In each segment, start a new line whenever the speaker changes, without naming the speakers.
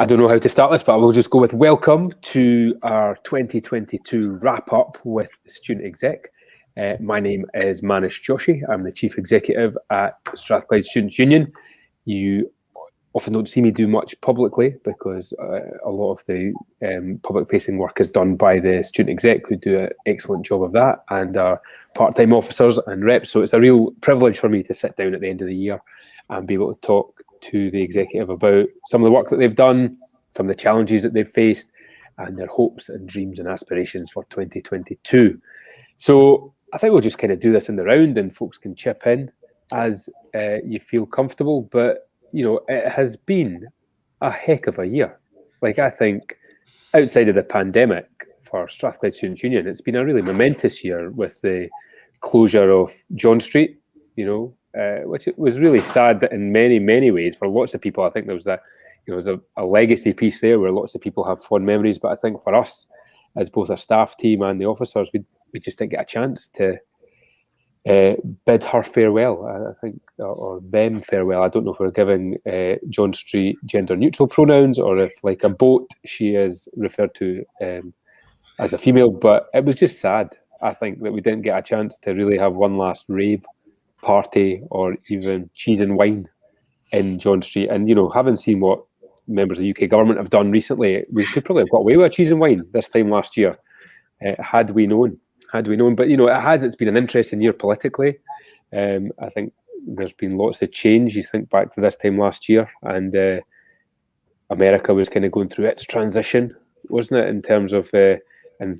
I don't know how to start this, but I will just go with welcome to our 2022 wrap-up with Student Exec. My name is Manish Joshi. I'm the Chief Executive at Strath Students' Union. You often don't see me do much publicly because a lot of the public-facing work is done by the Student Exec, who do an excellent job of that, and our part-time officers and reps. So it's a real privilege for me to sit down at the end of the year and be able to talk to the executive about some of the work that they've done, some of the challenges that they've faced, and their hopes and dreams and aspirations for 2022. So I think we'll just kind of do this in the round and folks can chip in as you feel comfortable. But, you know, it has been a heck of a year. Like, I think outside of the pandemic for Strathclyde Students' Union, it's been a really momentous year with the closure of John Street, you know, which it was really sad that in many, many ways for lots of people. I think there was that, you know, there's a legacy piece there where lots of people have fond memories. But I think for us, as both our staff team and the officers, we just didn't get a chance to bid her farewell, I think, or them farewell. I don't know if we're giving John Street gender neutral pronouns or if, like a boat, she is referred to as a female. But it was just sad, I think, that we didn't get a chance to really have one last rave party or even cheese and wine in John Street. And, you know, having seen what members of the UK government have done recently, we could probably have got away with a cheese and wine this time last year, had we known. But, you know, it's been an interesting year politically. I think there's been lots of change. You think back to this time last year, and America was kind of going through its transition, wasn't it, in terms of, and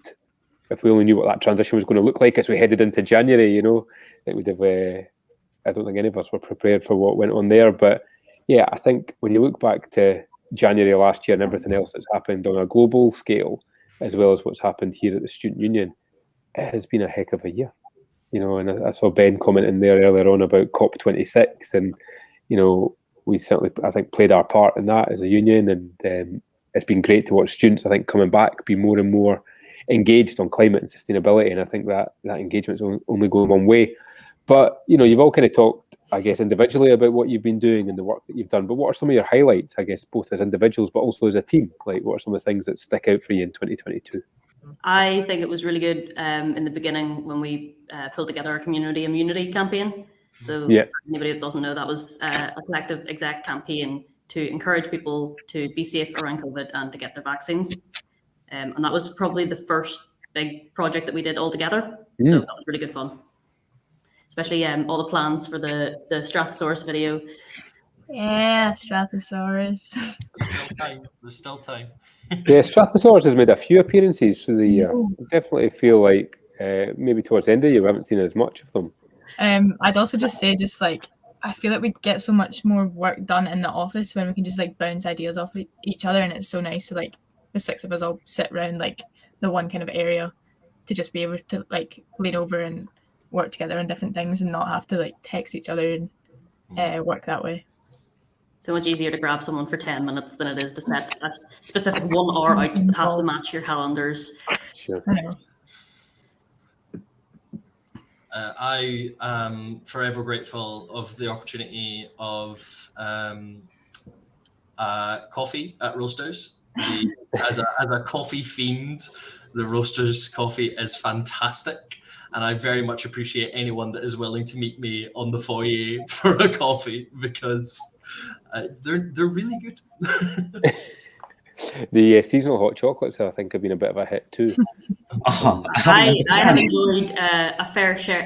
if we only knew what that transition was going to look like as we headed into January, you know, that we'd have, I don't think any of us were prepared for what went on there. But yeah, I think when you look back to January last year and everything else that's happened on a global scale, as well as what's happened here at the Student Union, it has been a heck of a year, you know. And I saw Ben commenting there earlier on about COP26, and, you know, we certainly, I think, played our part in that as a union, and it's been great to watch students, I think, coming back, be more and more engaged on climate and sustainability, and I think that engagement is only going one way. But, you know, you've all kind of talked, I guess, individually about what you've been doing and the work that you've done, but what are some of your highlights, I guess, both as individuals but also as a team? Like, what are some of the things that stick out for you in 2022?
I think it was really good in the beginning when we pulled together a community immunity campaign. So for anybody that doesn't know, that was a collective exec campaign to encourage people to be safe around COVID and to get their vaccines. And that was probably the first big project that we did all together. So that was really good fun. Especially all the plans for the Strathosaurus video.
Yeah, Strathosaurus.
There's still time.
Yeah, Strathosaurus has made a few appearances through the year. I definitely feel like maybe towards the end of the year we haven't seen as much of them.
I'd also just say, I feel like we'd get so much more work done in the office when we can just like bounce ideas off each other, and it's so nice to like the six of us all sit around like the one kind of area to just be able to like lean over and work together on different things and not have to like text each other and work that way.
So much easier to grab someone for 10 minutes than it is to set a specific 1 hour out that has to match your calendars.
Sure.
I am forever grateful of the opportunity of coffee at Roasters. As a coffee fiend, the Roasters coffee is fantastic, and I very much appreciate anyone that is willing to meet me on the foyer for a coffee, because they're really good.
The seasonal hot chocolates, I think, have been a bit of a hit too.
I have enjoyed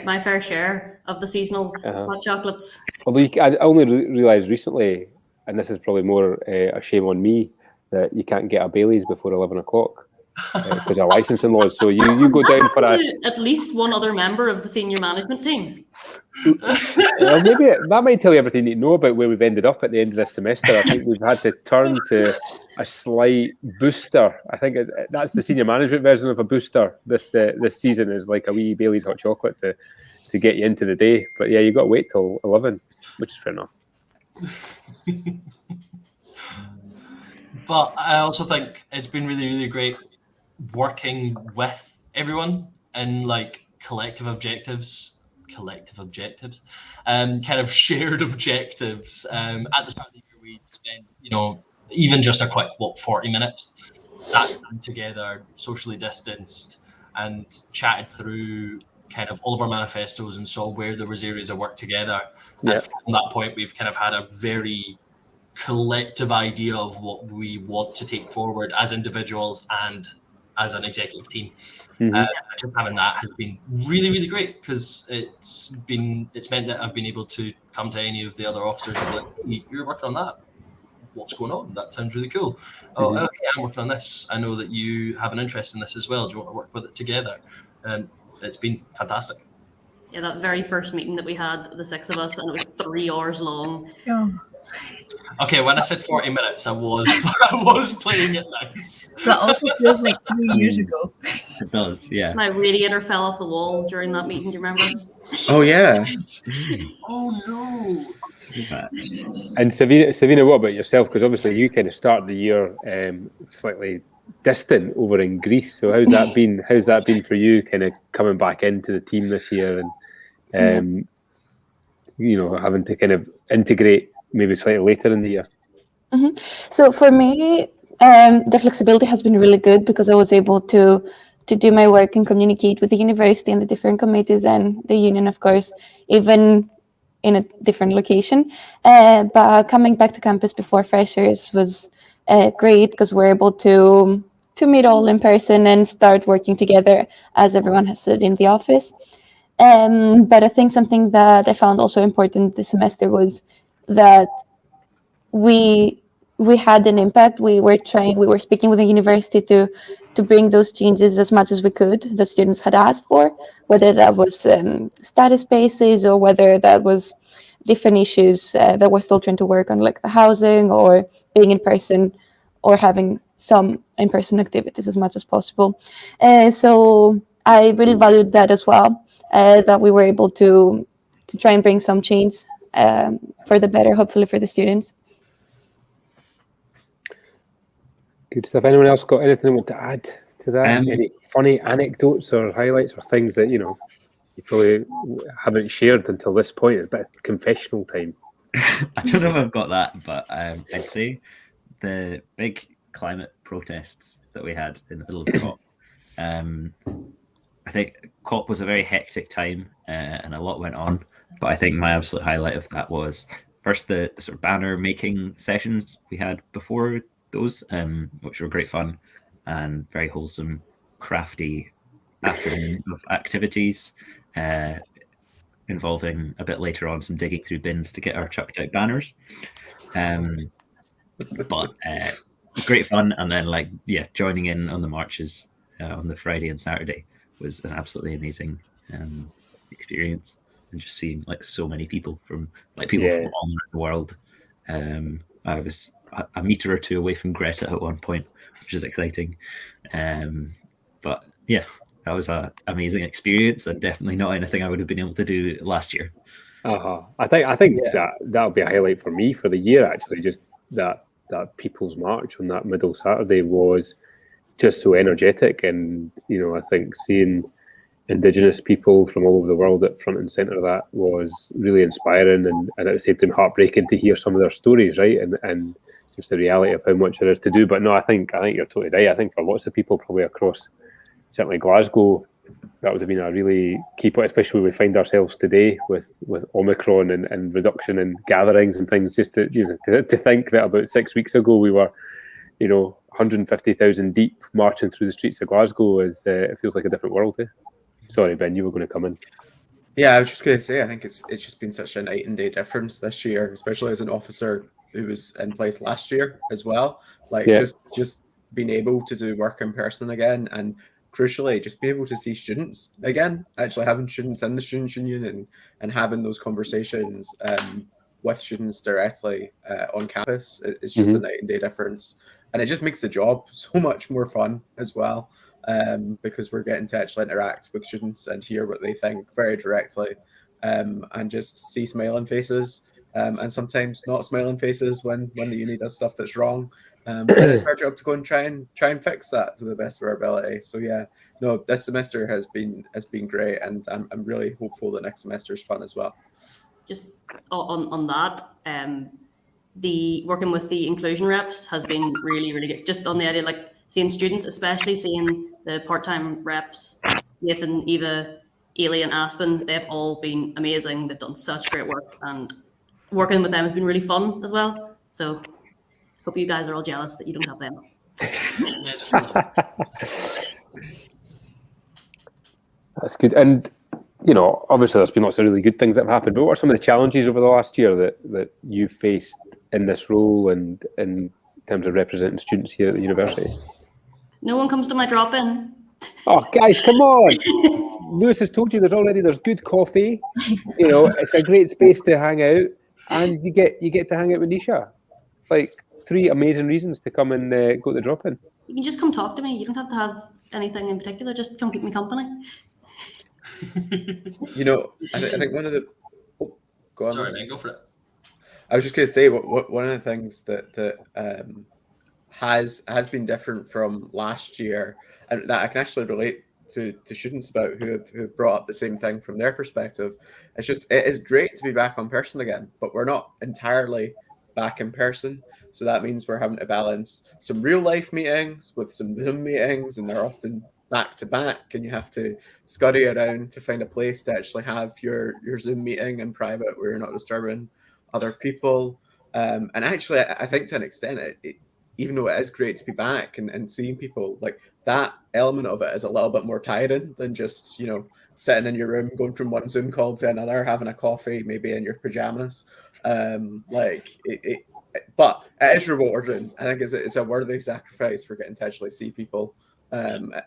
my fair share of the seasonal hot chocolates.
Although I only realised recently, and this is probably more a shame on me, that you can't get a Baileys before 11 o'clock because of licensing laws. So you go down for
at least one other member of the senior management team.
Well, maybe that might tell you everything you need to know about where we've ended up at the end of this semester. I think we've had to turn to a slight booster. I think that's the senior management version of a booster. This season is like a wee Baileys hot chocolate to get you into the day. But yeah, you've got to wait till 11, which is fair enough.
But I also think it's been really, really great working with everyone in like collective objectives, kind of shared objectives. At the start of the year, we spent, even just a quick 40 minutes, sat down together, socially distanced, and chatted through kind of all of our manifestos and saw where there was areas of work together.
Yeah.
And from that point, we've kind of had a very collective idea of what we want to take forward as individuals and as an executive team. Just having that has been really, really great, because it's meant that I've been able to come to any of the other officers and be like, hey, you're working on that. What's going on? That sounds really cool. Oh, okay, I'm working on this. I know that you have an interest in this as well. Do you want to work with it together? And it's been fantastic.
Yeah, that very first meeting that we had, the 6 of us, and it was 3 hours long.
Yeah.
Okay, when I said 40 minutes, I was playing it nice.
That also feels like 3 years ago.
It does, yeah.
My radiator fell off the wall during that meeting. Do you remember?
Oh yeah.
Oh no.
And Savina, what about yourself? Because obviously you kind of started the year slightly distant over in Greece. So how's that been? How's that been for you, kind of coming back into the team this year and having to kind of integrate maybe slightly later in the year?
So for me, the flexibility has been really good, because I was able to do my work and communicate with the university and the different committees and the union, of course, even in a different location. But coming back to campus before freshers was great, because we're able to meet all in person and start working together as everyone has stood in the office. But I think something that I found also important this semester was that we had an impact. We were speaking with the university to bring those changes as much as we could that students had asked for, whether that was status spaces or whether that was different issues that we're still trying to work on, like the housing or being in person or having some in-person activities as much as possible. So I really valued that as well, that we were able to try and bring some change for the better, hopefully for the students.
Good stuff. Anyone else got anything they want to add to that? Any funny anecdotes or highlights or things that you probably haven't shared until this point? It's a bit of confessional time.
I don't know if I've got that, but I'd say the big climate protests that we had in the middle of COP. I think COP was a very hectic time and a lot went on, but I think my absolute highlight of that was first the sort of banner making sessions we had before those, which were great fun and very wholesome, crafty afternoon of activities, involving a bit later on some digging through bins to get our chucked out banners. But great fun, and then joining in on the marches on the Friday and Saturday was an absolutely amazing experience, and just seeing so many people from all around the world. I was a meter or two away from Greta at one point, which is exciting. But yeah, that was an amazing experience, and definitely not anything I would have been able to do last year.
I think that'll be a highlight for me for the year, actually. Just that People's March on that middle Saturday was just so energetic, and I think seeing Indigenous people from all over the world at front and centre of that was really inspiring, and at the same time heartbreaking to hear some of their stories, right? And just the reality of how much there is to do. But no, I think you're totally right. I think for lots of people probably across certainly Glasgow, that would have been a really key point, especially where we find ourselves today with Omicron and reduction in gatherings and things. Just to think that about 6 weeks ago we were 150,000 deep marching through the streets of Glasgow it feels like a different world. Sorry, Ben, you were going to come in.
Yeah, I was just going to say, I think it's just been such a night and day difference this year, especially as an officer who was in place last year as well. Just being able to do work in person again, and crucially, just be able to see students again, actually having students in the Students' Union and having those conversations with students directly on campus. It's just a night and day difference. And it just makes the job so much more fun as well, because we're getting to actually interact with students and hear what they think very directly, and just see smiling faces, and sometimes not smiling faces when the uni does stuff that's wrong. But it's our job to go and try and fix that to the best of our ability. So yeah, no, this semester has been great, and I'm really hopeful the next semester is fun as well.
Just on that, the working with the inclusion reps has been really, really good. Just on the idea, like seeing students, especially seeing the part-time reps, Nathan, Eva, Ailey and Aspen, they've all been amazing. They've done such great work, and working with them has been really fun as well. So hope you guys are all jealous that you don't have them.
That's good. And, you know, obviously there's been lots of really good things that have happened, but what are some of the challenges over the last year that you faced in this role and in terms of representing students here at the university?
No one comes to my drop-in.
Oh, guys, come on. Lewis has told you there's good coffee. You know, it's a great space to hang out, and you get to hang out with Nisha. Like, 3 amazing reasons to come and go to the drop-in.
You can just come talk to me. You don't have to have anything in particular. Just come keep me company.
You know, I think one of the... Oh, go on.
Sorry, man, go for it.
I was just going to say, one of the things that has been different from last year, and that I can actually relate to students about who have brought up the same thing from their perspective. It is great to be back on person again, but we're not entirely back in person. So that means we're having to balance some real life meetings with some Zoom meetings, and they're often back to back, and you have to scurry around to find a place to actually have your Zoom meeting in private where you're not disturbing other people. And actually, I think to an extent, even though it is great to be back and seeing people, like that element of it is a little bit more tiring than just, you know, sitting in your room, going from one Zoom call to another, having a coffee, maybe in your pajamas. But it is rewarding. I think it's a worthy sacrifice for getting to actually see people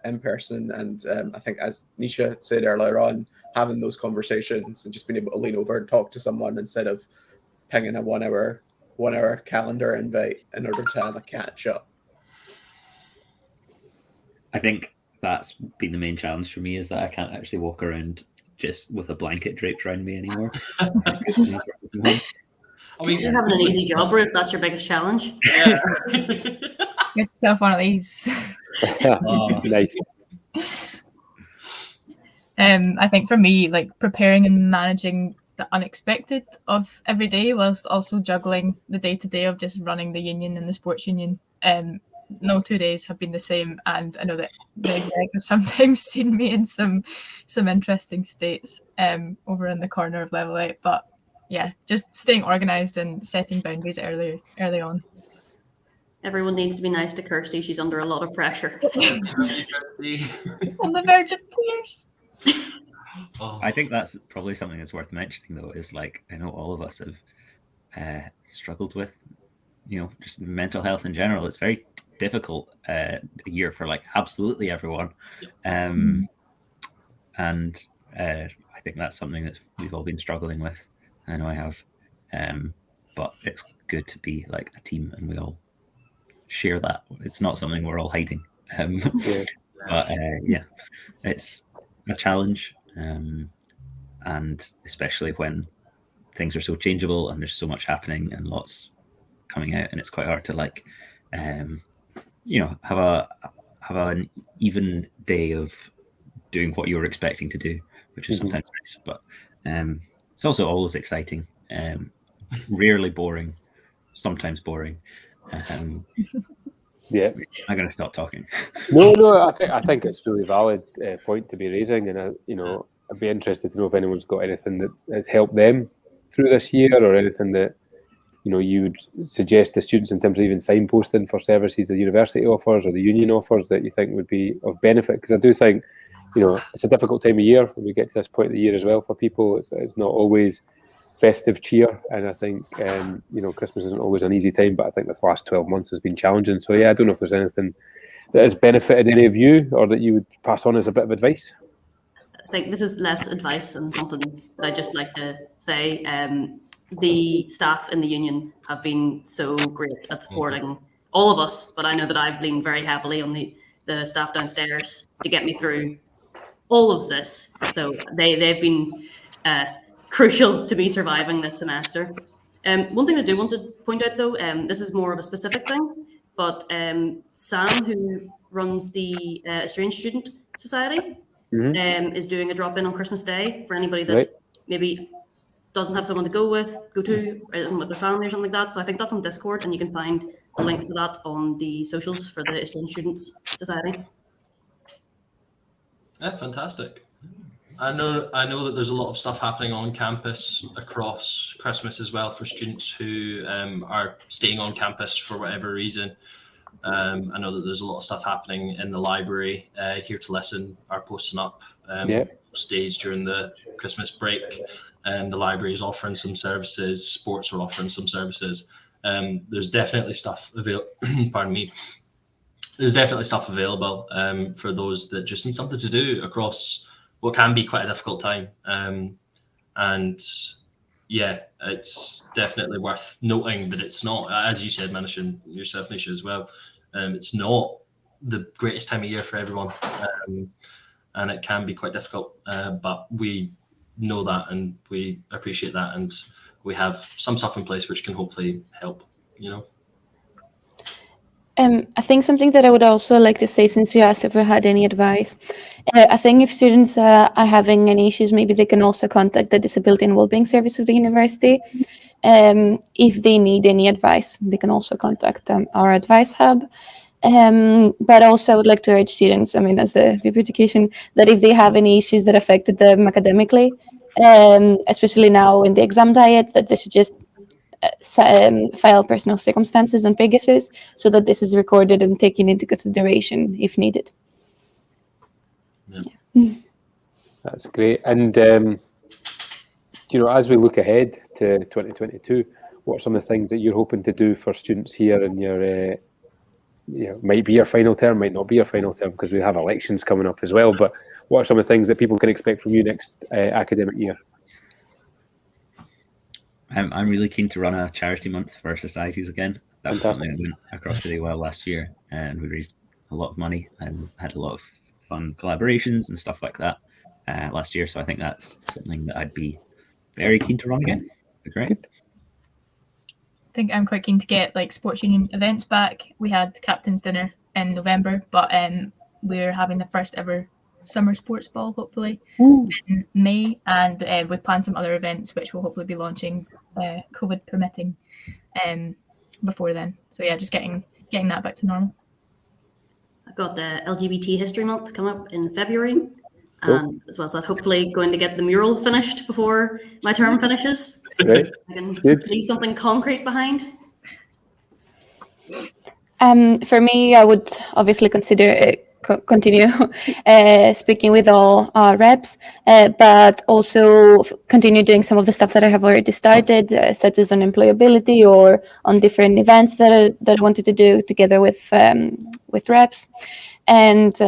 in person. And I think, as Nisha said earlier on, having those conversations and just being able to lean over and talk to someone instead of pinging a one hour calendar invite in order to have a catch up.
I think that's been the main challenge for me, is that I can't actually walk around just with a blanket draped around me anymore.
I mean,
You're having an easy job, or if that's your biggest challenge.
yeah.
Get yourself one of these.
Nice.
I think for me, like preparing and managing the unexpected of every day, whilst also juggling the day-to-day of just running the union and the sports union. No 2 days have been the same, and I know that the exec have sometimes seen me in some interesting states over in the corner of level 8. But yeah, just staying organised and setting boundaries early on.
Everyone needs to be nice to Kirsty. She's under a lot of pressure.
On the verge of tears.
Oh.
I think that's probably something that's worth mentioning, though, is like, I know all of us have struggled with, you know, just mental health in general. It's very difficult a year for like absolutely everyone. And I think that's something that we've all been struggling with. I know I have. But it's good to be like a team and we all share that. It's not something we're all hiding. But yeah, it's a challenge. And especially when things are so changeable and there's so much happening and lots coming out, and it's quite hard to like, you know, have an even day of doing what you were expecting to do, which is sometimes nice, but it's also always exciting, rarely boring, sometimes boring.
Yeah,
I'm going to stop talking.
No, I think it's a really valid point to be raising, and you know, I'd be interested to know if anyone's got anything that has helped them through this year, or anything that, you know, you would suggest to students in terms of even signposting for services the university offers or the union offers that you think would be of benefit. Because I do think, you know, it's a difficult time of year when we get to this point of the year as well for people. It's not always festive cheer, and I think you know, Christmas isn't always an easy time, but I think the last 12 months has been challenging. So yeah, I don't know if there's anything that has benefited any of you or that you would pass on as a bit of advice.
I think this is less advice and something that I just like to say. The staff in the union have been so great at supporting all of us, but I know that I've leaned very heavily on the staff downstairs to get me through all of this. So they've been crucial to me surviving this semester. One thing I do want to point out, though, this is more of a specific thing, but Sam, who runs the Estranged Student Society, is doing a drop-in on Christmas Day for anybody that's maybe doesn't have someone to go to, or isn't with their family or something like that. So I think that's on Discord, and you can find the link for that on the socials for the Australian Students Society.
Yeah, fantastic. I know that there's a lot of stuff happening on campus across Christmas as well for students who are staying on campus for whatever reason. I know that there's a lot of stuff happening in the library. Here to Listen are posting up stays during the Christmas break, and the library is offering some services. Sports are offering some services. There's definitely stuff available. Pardon me. There's definitely stuff available for those that just need something to do across what can be quite a difficult time. And yeah, it's definitely worth noting that it's not, as you said, Manish, and yourself, Nisha, as well, it's not the greatest time of year for everyone. And it can be quite difficult, but we know that and we appreciate that, and we have some stuff in place which can hopefully help, you know.
I think something that I would also like to say, since you asked if we had any advice, I think if students are having any issues, maybe they can also contact the Disability and Wellbeing Service of the university. If they need any advice, they can also contact our advice hub. But also I would like to urge students, I mean, as the VP Education, that if they have any issues that affected them academically, especially now in the exam diet, that they should just file personal circumstances on Pegasus so that this is recorded and taken into consideration if needed.
Yeah.
That's great. And you know, as we look ahead to 2022, what are some of the things that you're hoping to do for students here in your might be your final term, might not be your final term, because we have elections coming up as well, but what are some of the things that people can expect from you next academic year?
I'm really keen to run a charity month for our societies again. That was something that went across really well last year, and we raised a lot of money and had a lot of fun collaborations and stuff like that last year. So I think that's something that I'd be very keen to run again. Great.
I think I'm quite keen to get like sports union events back. We had captain's dinner in November, but we're having the first ever summer sports ball hopefully in May, and we plan some other events which will hopefully be launching COVID permitting before then. So yeah, just getting that back to normal.
I've got the LGBT History Month come up in February, and as well as that, hopefully going to get the mural finished before my term finishes.
Right.
I can leave something concrete behind.
For me, I would obviously consider continue speaking with all reps, but also continue doing some of the stuff that I have already started, such as on employability or on different events that I wanted to do together with reps. And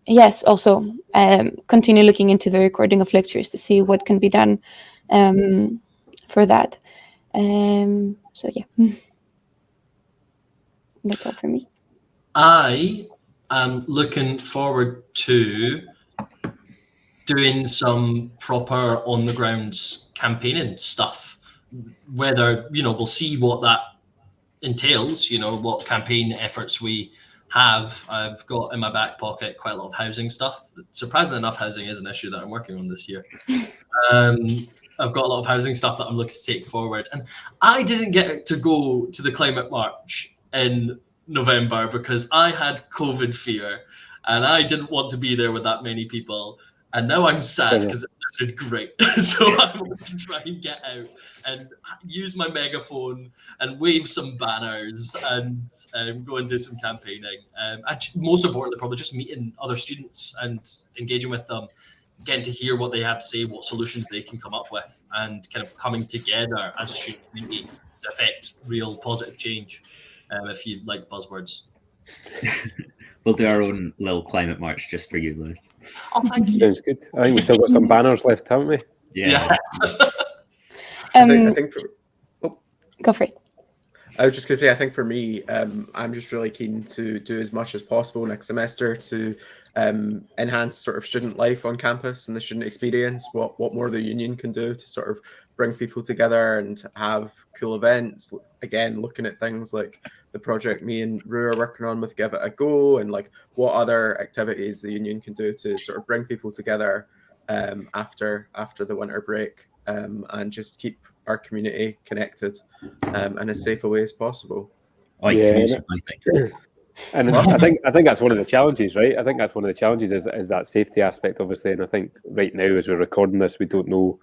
yes, also continue looking into the recording of lectures to see what can be done for that. So yeah, that's all for me.
I am looking forward to doing some proper on the grounds campaigning stuff, whether, you know, we'll see what that entails, you know, what campaign efforts we have. I've got in my back pocket quite a lot of housing stuff. Surprisingly enough, housing is an issue that I'm working on this year. I've got a lot of housing stuff that I'm looking to take forward. And I didn't get to go to the climate march in November because I had COVID fear and I didn't want to be there with that many people. And now I'm sad because it sounded great. So I want to try and get out and use my megaphone and wave some banners and go and do some campaigning. And most importantly, probably just meeting other students and engaging with them, getting to hear what they have to say, what solutions they can come up with, and kind of coming together as a student community to affect real positive change, if you like buzzwords.
We'll do our own little climate march just for you, Lewis.
Oh, thank you.
Sounds good. I think we've still got some banners left, haven't we?
Yeah.
I think
Go for it.
I was just going to say, I think for me, I'm just really keen to do as much as possible next semester to enhance sort of student life on campus and the student experience, what more the union can do to sort of bring people together and have cool events. Again, looking at things like the project me and Rue are working on with Give It a Go, and like what other activities the union can do to sort of bring people together after the winter break. and just keep our community connected in as safe a way as possible.
And I think that's one of the challenges, right? I think that's one of the challenges is that safety aspect, obviously. And I think right now, as we're recording this, we don't know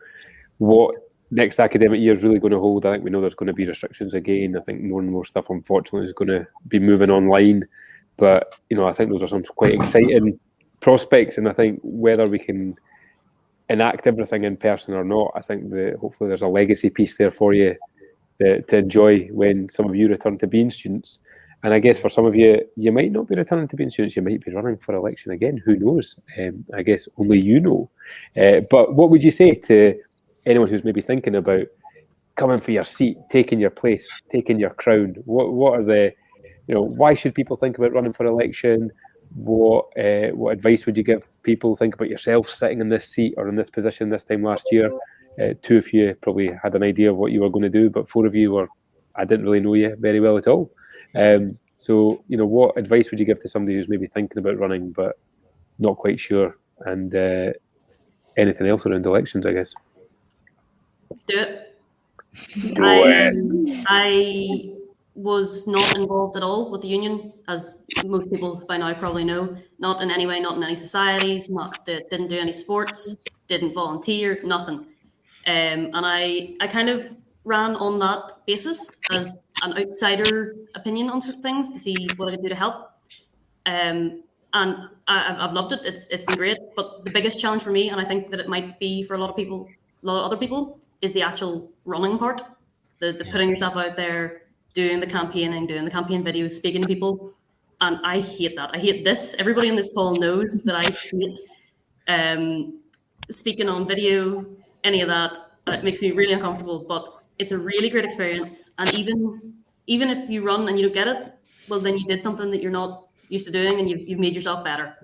what next academic year is really going to hold. I think we know there's going to be restrictions again. I think more and more stuff, unfortunately, is going to be moving online. But, I think those are some quite exciting prospects. And I think whether we can enact everything in person or not, I think hopefully there's a legacy piece there for you to enjoy when some of you return to being students. And I guess for some of you, you might not be returning to being students. You might be running for election again. Who knows? I guess only you know. But what would you say to anyone who's maybe thinking about coming for your seat, taking your place, taking your crown? What are the, why should people think about running for election? What advice would you give people? Think about yourself sitting in this seat or in this position this time last year. 2 of you probably had an idea of what you were going to do, but 4 of you I didn't really know you very well at all. So, what advice would you give to somebody who's maybe thinking about running but not quite sure? And anything else around elections, I guess.
Do it.
Do it.
I was not involved at all with the union, as most people by now probably know. Not in any way, not in any societies, didn't do any sports, didn't volunteer, nothing. And I kind of ran on that basis as an outsider opinion on certain things to see what I could do to help. And I've loved it. It's been great. But the biggest challenge for me, and I think that it might be for a lot of other people, is the actual running part, the putting yourself out there, doing the campaigning, doing the campaign videos, speaking to people. And I hate that. I hate this. Everybody on this call knows that I hate speaking on video, any of that. It makes me really uncomfortable, but it's a really great experience. And even if you run and you don't get it, well, then you did something that you're not used to doing and you've made yourself better.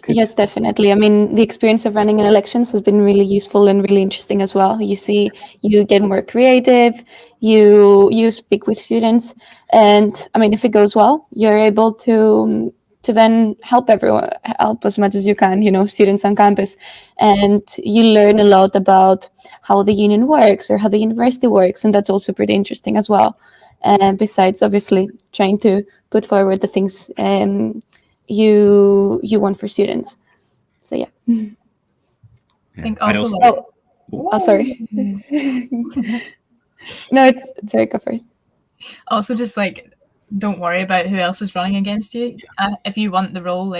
Yes, definitely. I mean, the experience of running in elections has been really useful and really interesting as well. You get more creative, you speak with students, and I mean, if it goes well, you're able to then help as much as you can, students on campus. And you learn a lot about how the union works or how the university works. And that's also pretty interesting as well. And besides, obviously, trying to put forward the things you want for students. So, yeah.
I think also
sorry. No, it's sorry, go for it.
Also, just don't worry about who else is running against you. If you want the role,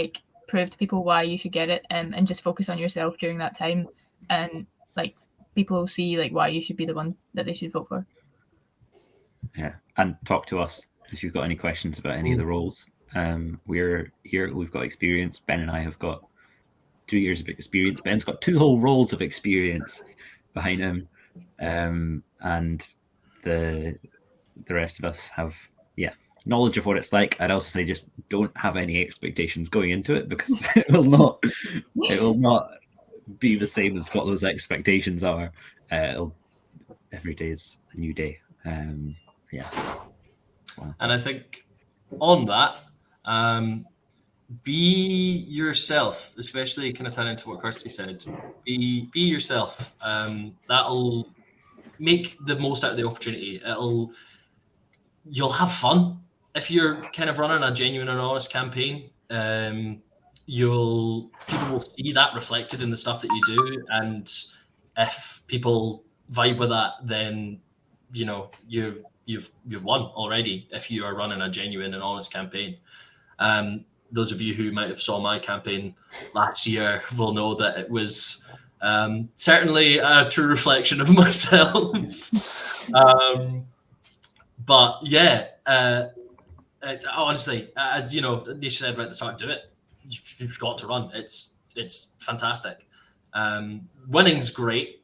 prove to people why you should get it, and just focus on yourself during that time, and people will see why you should be the one that they should vote for.
Yeah, and talk to us if you've got any questions about any of the roles. We're here. We've got experience. Ben and I have got 2 years of experience. Ben's got 2 whole roles of experience behind him, and the rest of us have knowledge of what it's like. I'd also say just don't have any expectations going into it, because it will not be the same as what those expectations are. Every day is a new day. And
I think on that, be yourself, especially kind of tying into what Kirsty said. Be yourself. That'll make the most out of the opportunity. You'll have fun if you're kind of running a genuine and honest campaign. People will see that reflected in the stuff that you do, and if people vibe with that, then you've won already if you are running a genuine and honest campaign. Those of you who might have saw my campaign last year will know that it was certainly a true reflection of myself. But yeah, honestly, as Nisha said right at the start, do it. You've got to run. It's fantastic. Winning's great,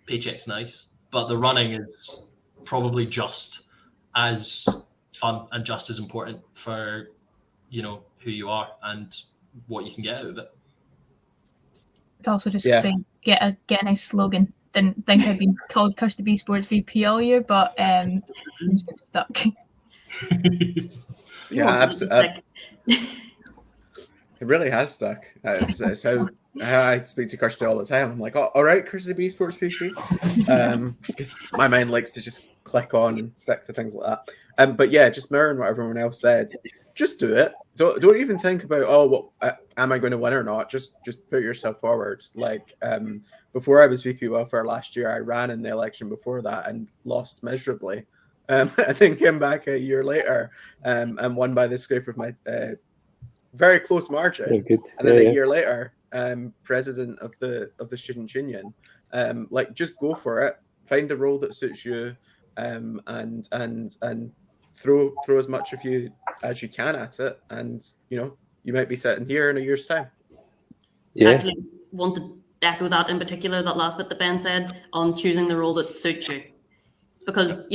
paycheck's nice, but the running is probably just as fun and just as important for who you are and what you can get out of it.
I'd also just say get a nice slogan. Didn't think I'd been called Kirsty B Sports VP all year, but seems to have stuck.
Yeah, absolutely. It really has stuck. It's how I speak to Kirsty all the time. I'm like, oh, all right, Kirsty B, Sports PP. Because my mind likes to just click on and stick to things like that. But yeah, just mirroring what everyone else said. Just do it. Don't even think about, oh, what am I going to win or not? Just put yourself forward. Like before I was VP Welfare last year, I ran in the election before that and lost miserably. I think came back a year later and won by the scrape of my very close margin.
Very good.
And then a year later, president of the student union. Like just go for it. Find the role that suits you, and throw as much of you as you can at it, and you might be sitting here in a year's time.
I actually want to echo that in particular, that last bit that Ben said on choosing the role that suits you, because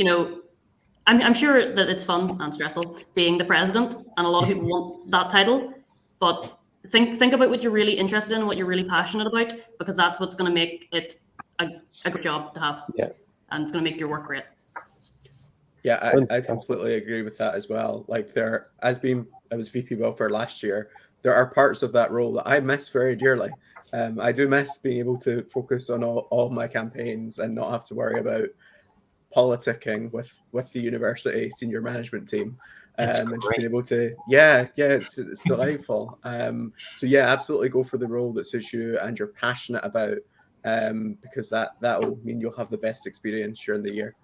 I'm sure that it's fun and stressful being the president, and a lot of people want that title, but think about what you're really interested in, what you're really passionate about, because that's what's going to make it a good job to have, and it's going to make your work great.
Yeah, I completely agree with that as well. Like I was VP Welfare last year, there are parts of that role that I miss very dearly. I do miss being able to focus on all my campaigns and not have to worry about politicking with the university senior management team. And just being able to, it's delightful. So yeah, absolutely go for the role that suits you and you're passionate about, because that will mean you'll have the best experience during the year.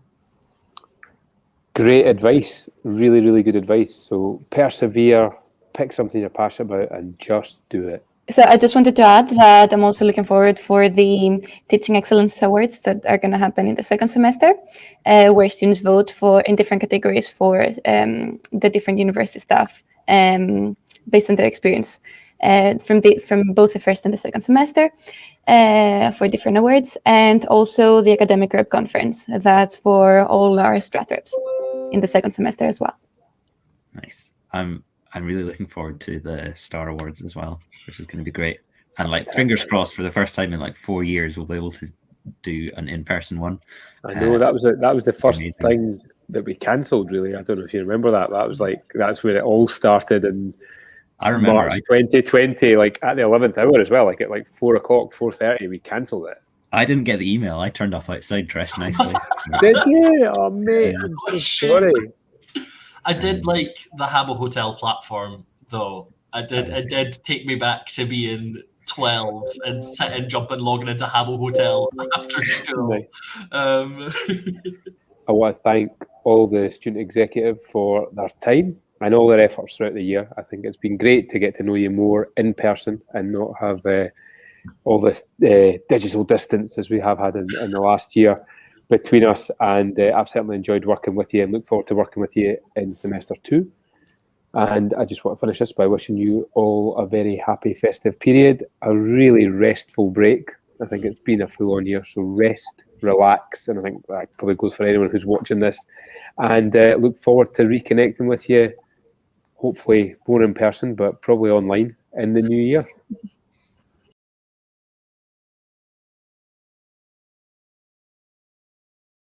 Great advice, really, really good advice. So persevere, pick something you're passionate about, and just do it.
So I just wanted to add that I'm also looking forward for the Teaching Excellence Awards that are going to happen in the second semester, where students vote in different categories for the different university staff based on their experience from both the first and the second semester for different awards, and also the Academic Rep Conference. That's for all our Strath reps in the second semester as well.
Nice. I'm really looking forward to the Star Awards as well, which is going to be great. And fingers crossed, for the first time in 4 years, we'll be able to do an in-person one.
I know that was the first thing that we cancelled. Really, I don't know if you remember that. That was that's where it all started in March 2020. At the 11th hour as well. At 4:30, we cancelled it.
I didn't get the email. I turned up outside dressed nicely.
Did you? Oh mate, I'm so sorry.
I did like the Habbo Hotel platform, though. It did take me back to being 12 and sitting, jumping, logging into Habbo Hotel after school.
Nice. I want to thank all the student executive for their time and all their efforts throughout the year. I think it's been great to get to know you more in person and not have all this digital distance as we have had in the last year between us, and I've certainly enjoyed working with you and look forward to working with you in semester 2. And I just want to finish this by wishing you all a very happy festive period, a really restful break. I think it's been a full-on year, so rest, relax, and I think that probably goes for anyone who's watching this. And look forward to reconnecting with you, hopefully more in person, but probably online in the new year.